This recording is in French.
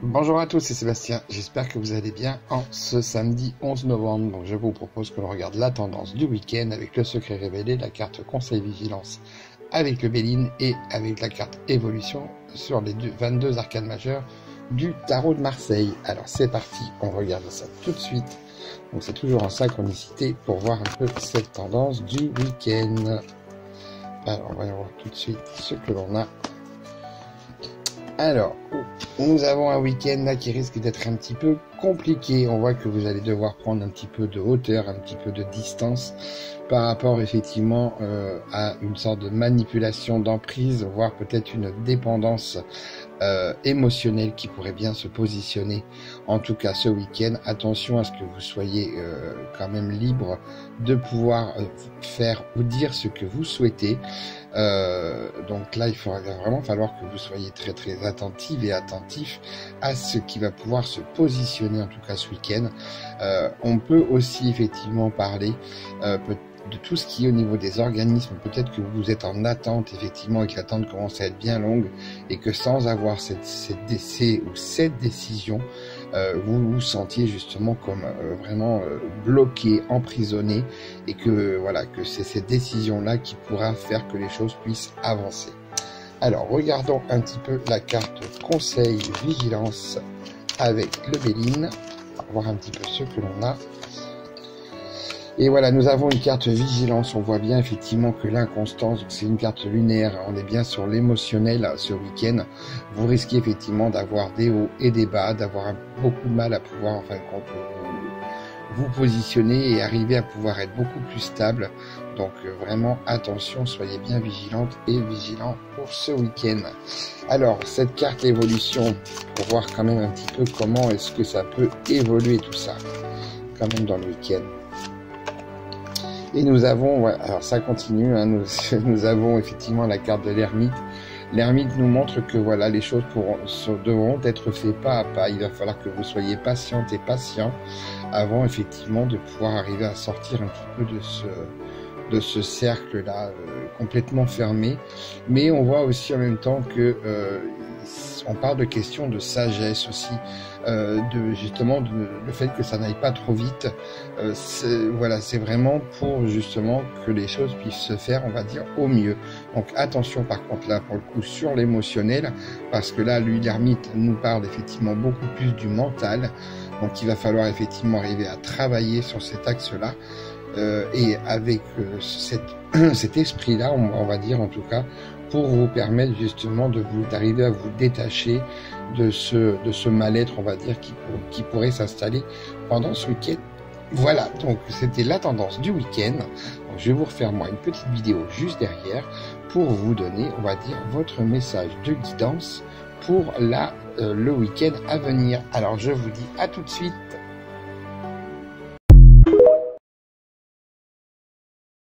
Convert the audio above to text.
Bonjour à tous, c'est Sébastien, j'espère que vous allez bien en ce samedi 11 novembre. Donc je vous propose que l'on regarde la tendance du week-end avec le secret révélé, la carte conseil vigilance avec le Béline et avec la carte évolution sur les 22 arcanes majeures du tarot de Marseille. Alors c'est parti, on regarde ça tout de suite. Donc c'est toujours en synchronicité pour voir un peu cette tendance du week-end. Alors on va voir tout de suite ce que l'on a. Alors, nous avons un week-end là qui risque d'être un petit peu compliqué. On voit que vous allez devoir prendre un petit peu de hauteur, un petit peu de distance par rapport effectivement à une sorte de manipulation d'emprise, voire peut-être une dépendance émotionnelle qui pourrait bien se positionner. En tout cas, ce week-end, attention à ce que vous soyez quand même libre de pouvoir faire ou dire ce que vous souhaitez. Donc là, il va vraiment falloir que vous soyez très très attentive et attentif à ce qui va pouvoir se positionner en tout cas ce week-end. On peut aussi effectivement parler de tout ce qui est au niveau des organismes. Peut-être que vous êtes en attente effectivement et que l'attente commence à être bien longue et que sans avoir cette décision, vous vous sentiez justement comme vraiment bloqué, emprisonné, et que voilà, que c'est cette décision-là qui pourra faire que les choses puissent avancer. Alors regardons un petit peu la carte conseil vigilance avec le Béline, pour voir un petit peu ce que l'on a. Et voilà, nous avons une carte vigilance. On voit bien effectivement que l'inconstance, c'est une carte lunaire. On est bien sur l'émotionnel ce week-end. Vous risquez effectivement d'avoir des hauts et des bas, d'avoir beaucoup de mal à pouvoir, en fin de compte, vous positionner et arriver à pouvoir être beaucoup plus stable. Donc vraiment attention, soyez bien vigilante et vigilants pour ce week-end. Alors cette carte évolution, pour voir quand même un petit peu comment est-ce que ça peut évoluer tout ça, quand même dans le week-end. Et nous avons, alors ça continue, hein, nous avons effectivement la carte de l'ermite. L'ermite nous montre que voilà, les choses devront être faites pas à pas. Il va falloir que vous soyez patiente et patient avant effectivement de pouvoir arriver à sortir un petit peu de ce cercle-là complètement fermé. Mais on voit aussi en même temps que on parle de questions de sagesse aussi, justement le fait que ça n'aille pas trop vite. Voilà, c'est vraiment pour justement que les choses puissent se faire, on va dire, au mieux. Donc attention par contre là pour le coup sur l'émotionnel, parce que là lui l'ermite nous parle effectivement beaucoup plus du mental. Donc il va falloir effectivement arriver à travailler sur cet axe-là. Et avec cet esprit-là, on va dire en tout cas, pour vous permettre justement d'arriver à vous détacher de ce mal-être, on va dire, qui pourrait s'installer pendant ce week-end. Voilà, donc c'était la tendance du week-end. Je vais vous refaire moi une petite vidéo juste derrière pour vous donner, on va dire, votre message de guidance pour le week-end à venir. Alors je vous dis à tout de suite.